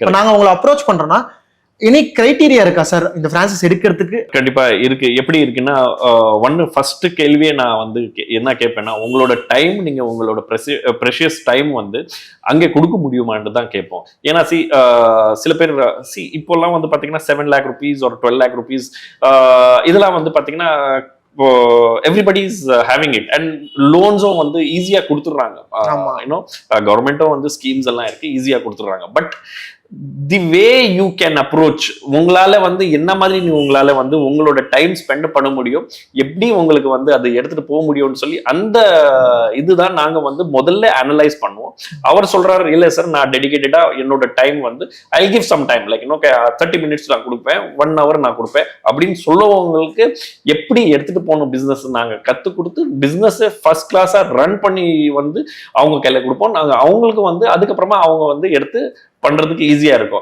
இப்போ நாங்க உங்களை அப்ரோச் பண்றோம்னா எனி கிரைட்டீரியா இருக்கா சார் இந்த பிரான்சைஸ் எடுக்கிறதுக்கு? கண்டிப்பா இருக்கு. எப்படி இருக்குன்னா, ஒன்னு ஃபர்ஸ்ட் கேள்வியே நான் வந்து என்ன கேட்பேன்னா, உங்களோட டைம், நீங்க உங்களோட ப்ரெஷியஸ் டைம் வந்து அங்கே கொடுக்க முடியுமான்னு தான் கேட்போம். ஏன்னா சில பேர் இப்போல்லாம் வந்து பாத்தீங்கன்னா 7 lakh rupees ஒரு 12 lakh rupees இதெல்லாம் வந்து பாத்தீங்கன்னா இப்போ everybody is having it and லோன்ஸும் வந்து ஈஸியா கொடுத்துடுறாங்க. கவர்மெண்ட்டும் வந்து ஸ்கீம்ஸ் எல்லாம் இருக்கு, ஈஸியா கொடுத்துடுறாங்க. But the way you can approach, உங்களால வந்து என்ன மாதிரி நீ உங்களால வந்து உங்களோட டைம் ஸ்பெண்ட் பண்ண முடியும், எப்படி உங்களுக்கு வந்து அதை எடுத்துட்டு போக முடியும்னு சொல்லி அந்த இதுதான் நாங்க வந்து முதல்ல அனலைஸ் பண்ணுவோம். அவர் சொல்றாரு, இல்ல சார் நான் டெடிகேட்டடா என்னோட டைம் வந்து I give some time like 30 minutes நான் கொடுப்பேன், 1 hour நான் கொடுப்பேன் அப்படின்னு சொல்லவங்களுக்கு எப்படி எடுத்துட்டு போகணும் பிசினஸ் நாங்க கத்து கொடுத்து பிசினஸ் ஃபர்ஸ்ட் கிளாஸா ரன் பண்ணி வந்து அவங்க கையில கொடுப்போம். நாங்க அவங்களுக்கு வந்து அதுக்கப்புறமா அவங்க வந்து எடுத்து பண்றதுக்கு ஈஸியா இருக்கும்.